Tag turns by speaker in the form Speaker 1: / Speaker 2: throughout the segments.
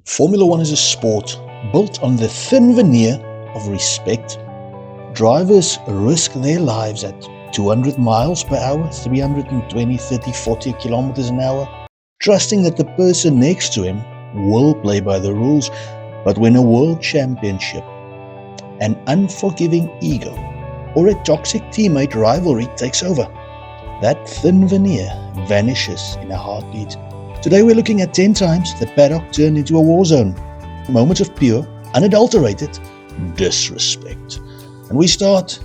Speaker 1: Formula One is a sport built on the thin veneer of respect. Drivers risk their lives at 200 miles per hour, 320, 30, 40 kilometers an hour, trusting that the person next to him will play by the rules. But when a world championship, an unforgiving ego, or a toxic teammate rivalry takes over, that thin veneer vanishes in a heartbeat. Today we're looking at 10 times the paddock turned into a war zone. Moments of pure, unadulterated disrespect. And we start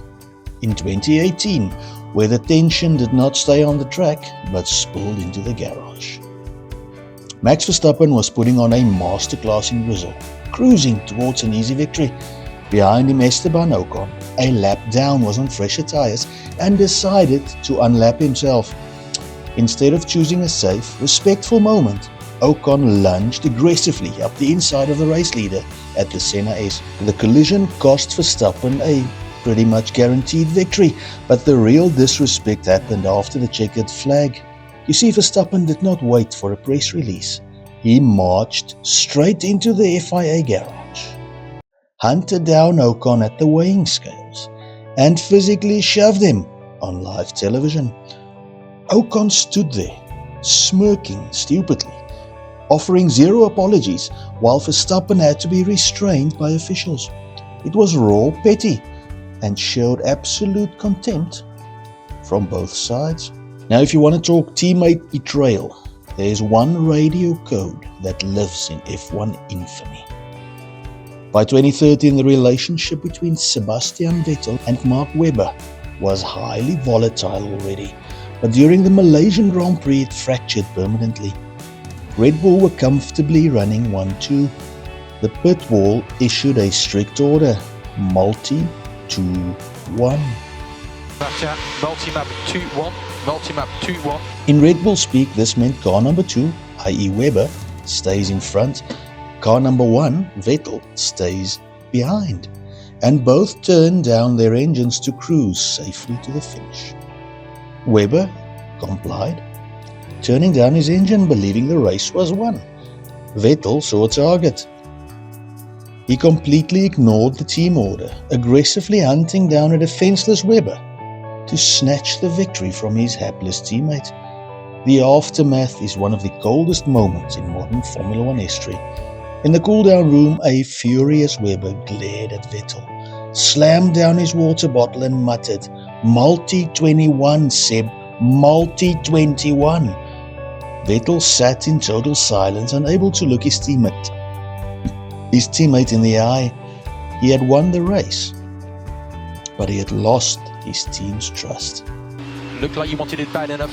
Speaker 1: in 2018, where the tension did not stay on the track, but spilled into the garage. Max Verstappen was putting on a masterclass in Brazil, cruising towards an easy victory. Behind him, Esteban Ocon, a lap down, was on fresher tyres and decided to unlap himself. Instead of choosing a safe, respectful moment, Ocon lunged aggressively up the inside of the race leader at the Senna S. The collision cost Verstappen a pretty much guaranteed victory, but the real disrespect happened after the checkered flag. You see, Verstappen did not wait for a press release. He marched straight into the FIA garage, hunted down Ocon at the weighing scales, and physically shoved him on live television. Ocon stood there, smirking stupidly, offering zero apologies, while Verstappen had to be restrained by officials. It was raw petty and showed absolute contempt from both sides. Now, if you want to talk teammate betrayal, there is one radio code that lives in F1 infamy. By 2013, the relationship between Sebastian Vettel and Mark Webber was highly volatile already, but during the Malaysian Grand Prix it fractured permanently. Red Bull were comfortably running 1-2. The pit wall issued a strict order, multi-2-1.
Speaker 2: Gotcha. Multi-map 2-1. Multi-map 2-1.
Speaker 1: In Red Bull speak, this meant car number 2, i.e. Webber, stays in front. Car number 1, Vettel, stays behind. And both turned down their engines to cruise safely to the finish. Webber complied, turning down his engine, believing the race was won. Vettel saw a target. He completely ignored the team order, aggressively hunting down a defenseless Webber to snatch the victory from his hapless teammate. The aftermath is one of the coldest moments in modern Formula One history. In the cool-down room, a furious Webber glared at Vettel, slammed down his water bottle and muttered, "Multi-21, Seb, multi-21." Vettel sat in total silence, unable to look his teammate in the eye. He had won the race, but he had lost his team's trust.
Speaker 2: Looked like you wanted it bad enough.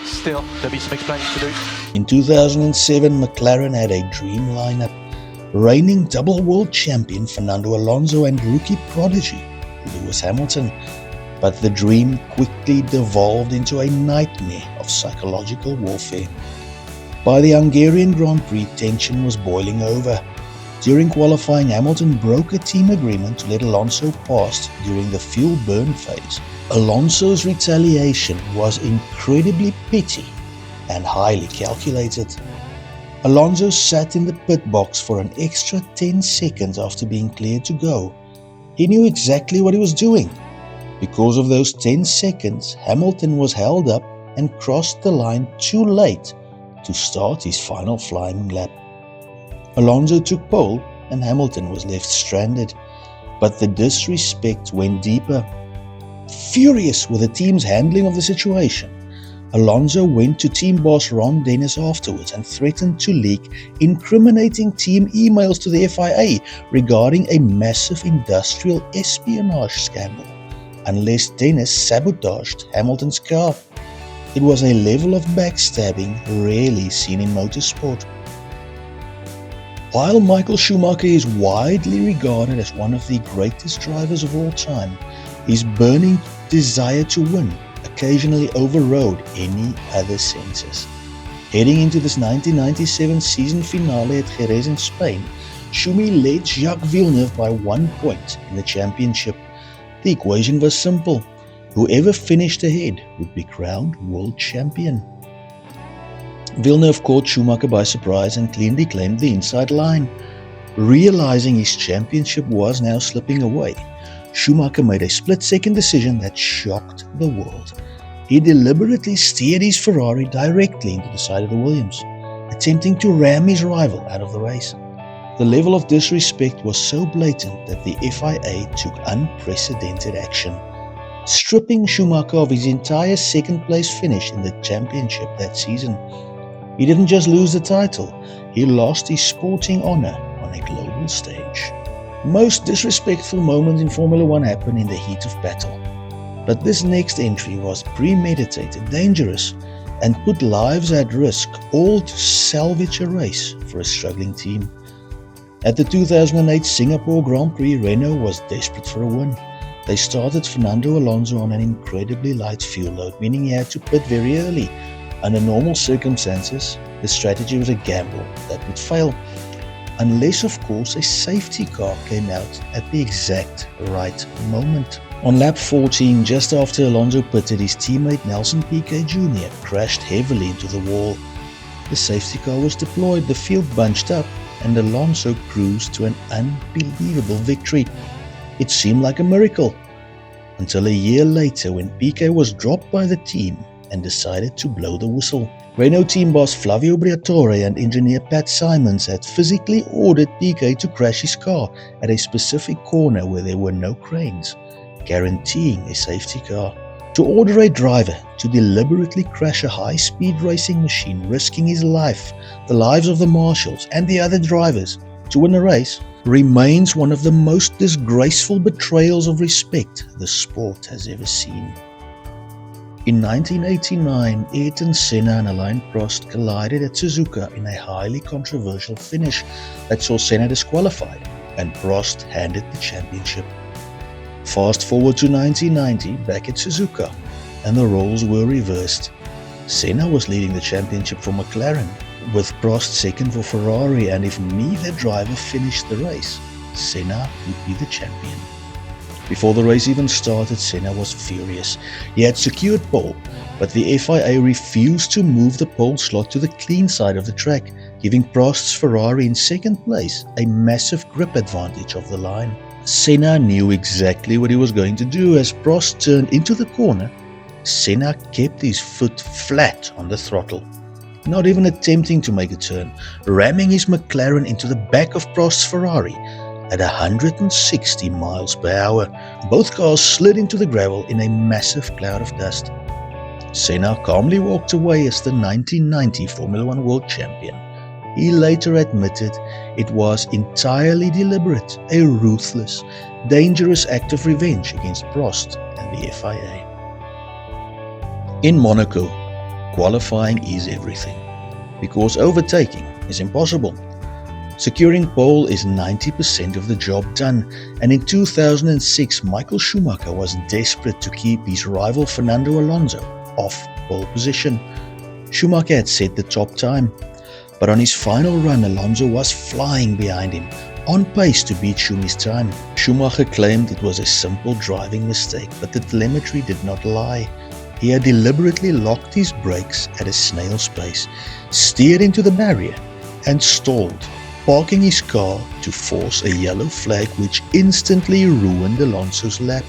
Speaker 2: Still, there'll be some explaining to do.
Speaker 1: In 2007, McLaren had a dream lineup. Reigning double world champion Fernando Alonso and rookie prodigy Lewis Hamilton. But the dream quickly devolved into a nightmare of psychological warfare. By the Hungarian Grand Prix, tension was boiling over. During qualifying, Hamilton broke a team agreement to let Alonso pass during the fuel burn phase. Alonso's retaliation was incredibly petty and highly calculated. Alonso sat in the pit box for an extra 10 seconds after being cleared to go. He knew exactly what he was doing. Because of those 10 seconds, Hamilton was held up and crossed the line too late to start his final flying lap. Alonso took pole and Hamilton was left stranded, but the disrespect went deeper. Furious with the team's handling of the situation, Alonso went to team boss Ron Dennis afterwards and threatened to leak incriminating team emails to the FIA regarding a massive industrial espionage scandal, unless Dennis sabotaged Hamilton's car. It was a level of backstabbing rarely seen in motorsport. While Michael Schumacher is widely regarded as one of the greatest drivers of all time, his burning desire to win occasionally overrode any other senses. Heading into this 1997 season finale at Jerez in Spain, Schumi led Jacques Villeneuve by 1 point in the championship. The equation was simple. Whoever finished ahead would be crowned world champion. Villeneuve caught Schumacher by surprise and cleanly claimed the inside line. Realizing his championship was now slipping away, Schumacher made a split-second decision that shocked the world. He deliberately steered his Ferrari directly into the side of the Williams, attempting to ram his rival out of the race. The level of disrespect was so blatant that the FIA took unprecedented action, stripping Schumacher of his entire second-place finish in the championship that season. He didn't just lose the title, he lost his sporting honor on a global stage. Most disrespectful moments in Formula One happen in the heat of battle. But this next entry was premeditated, dangerous, and put lives at risk, all to salvage a race for a struggling team. At the 2008 Singapore Grand Prix, Renault was desperate for a win. They started Fernando Alonso on an incredibly light fuel load, meaning he had to pit very early. Under normal circumstances, the strategy was a gamble that would fail, unless of course a safety car came out at the exact right moment. On lap 14, just after Alonso pitted, his teammate Nelson Piquet Jr. crashed heavily into the wall. The safety car was deployed, the field bunched up, and Alonso cruised to an unbelievable victory. It seemed like a miracle, until a year later when Piquet was dropped by the team and decided to blow the whistle. Renault team boss Flavio Briatore and engineer Pat Simons had physically ordered Piquet to crash his car at a specific corner where there were no cranes, guaranteeing a safety car. To order a driver to deliberately crash a high-speed racing machine, risking his life, the lives of the marshals and the other drivers to win a race, remains one of the most disgraceful betrayals of respect the sport has ever seen. In 1989, Ayrton Senna and Alain Prost collided at Suzuka in a highly controversial finish that saw Senna disqualified and Prost handed the championship. Fast forward to 1990, back at Suzuka, and the roles were reversed. Senna was leading the championship for McLaren, with Prost second for Ferrari, and if neither driver finished the race, Senna would be the champion. Before the race even started, Senna was furious. He had secured pole, but the FIA refused to move the pole slot to the clean side of the track, giving Prost's Ferrari in second place a massive grip advantage of the line. Senna knew exactly what he was going to do. As Prost turned into the corner, Senna kept his foot flat on the throttle, not even attempting to make a turn, ramming his McLaren into the back of Prost's Ferrari at 160 miles per hour. Both cars slid into the gravel in a massive cloud of dust. Senna calmly walked away as the 1990 Formula One World Champion. He later admitted it was entirely deliberate, a ruthless, dangerous act of revenge against Prost and the FIA. In Monaco, qualifying is everything, because overtaking is impossible. Securing pole is 90% of the job done, and in 2006 Michael Schumacher was desperate to keep his rival Fernando Alonso off pole position. Schumacher had set the top time, but on his final run Alonso was flying behind him, on pace to beat Schumi's time. Schumacher claimed it was a simple driving mistake, but the telemetry did not lie. He had deliberately locked his brakes at a snail's pace, steered into the barrier, and stalled, parking his car to force a yellow flag which instantly ruined Alonso's lap.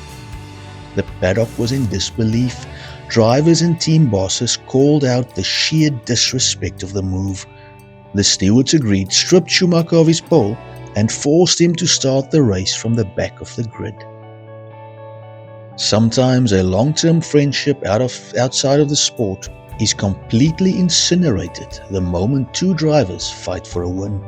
Speaker 1: The paddock was in disbelief. Drivers and team bosses called out the sheer disrespect of the move. The stewards agreed, stripped Schumacher of his pole, and forced him to start the race from the back of the grid. Sometimes a long-term friendship outside of the sport is completely incinerated the moment two drivers fight for a win.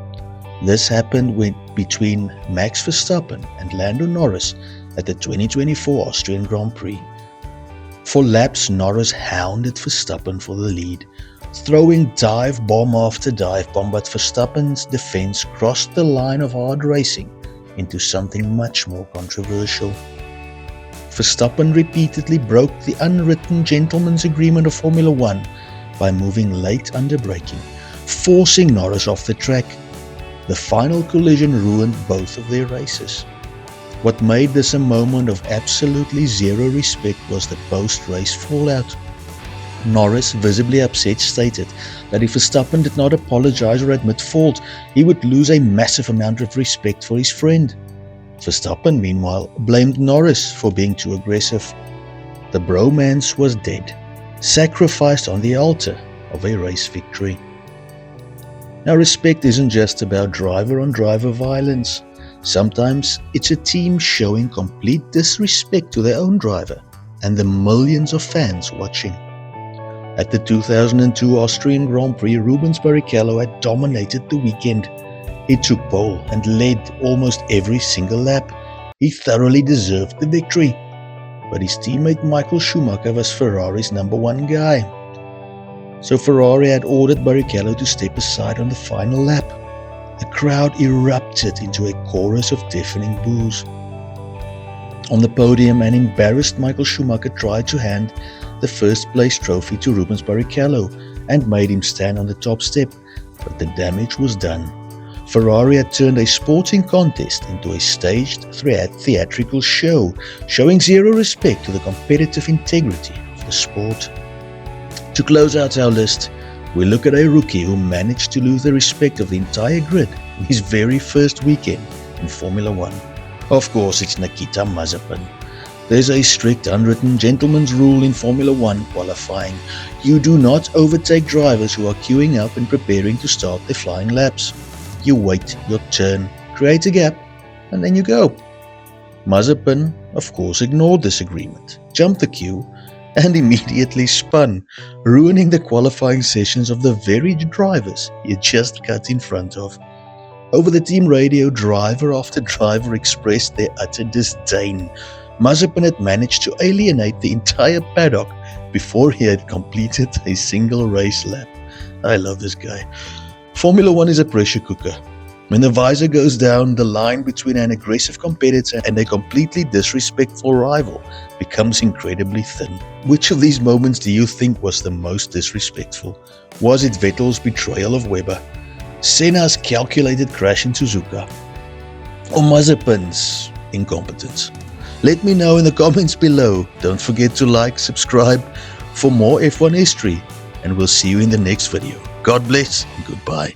Speaker 1: This happened between Max Verstappen and Lando Norris at the 2024 Austrian Grand Prix. For laps, Norris hounded Verstappen for the lead, throwing dive bomb after dive bomb, but Verstappen's defense crossed the line of hard racing into something much more controversial. Verstappen repeatedly broke the unwritten gentleman's agreement of Formula One by moving late under braking, forcing Norris off the track. The final collision ruined both of their races. What made this a moment of absolutely zero respect was the post-race fallout. Norris, visibly upset, stated that if Verstappen did not apologize or admit fault, he would lose a massive amount of respect for his friend. Verstappen, meanwhile, blamed Norris for being too aggressive. The bromance was dead, sacrificed on the altar of a race victory. Now, respect isn't just about driver-on-driver violence. Sometimes it's a team showing complete disrespect to their own driver and the millions of fans watching. At the 2002 Austrian Grand Prix, Rubens Barrichello had dominated the weekend. He took pole and led almost every single lap. He thoroughly deserved the victory. But his teammate Michael Schumacher was Ferrari's #1 guy. So Ferrari had ordered Barrichello to step aside on the final lap. The crowd erupted into a chorus of deafening boos. On the podium, an embarrassed Michael Schumacher tried to hand the first place trophy to Rubens Barrichello and made him stand on the top step, but the damage was done. Ferrari had turned a sporting contest into a staged theatrical show, showing zero respect to the competitive integrity of the sport. To close out our list, we look at a rookie who managed to lose the respect of the entire grid in his very first weekend in Formula One. Of course, it's Nikita Mazepin. There's a strict unwritten gentleman's rule in Formula One qualifying. You do not overtake drivers who are queuing up and preparing to start their flying laps. You wait your turn, create a gap, and then you go. Mazepin, of course, ignored this agreement, jumped the queue, and immediately spun, ruining the qualifying sessions of the very drivers he had just cut in front of. Over the team radio, driver after driver expressed their utter disdain. Mazepin had managed to alienate the entire paddock before he had completed a single race lap. I love this guy. Formula One is a pressure cooker. When the visor goes down, the line between an aggressive competitor and a completely disrespectful rival becomes incredibly thin. Which of these moments do you think was the most disrespectful? Was it Vettel's betrayal of Webber, Senna's calculated crash in Suzuka, or Mazepin's incompetence? Let me know in the comments below. Don't forget to like, subscribe for more F1 history, and we'll see you in the next video. God bless and goodbye.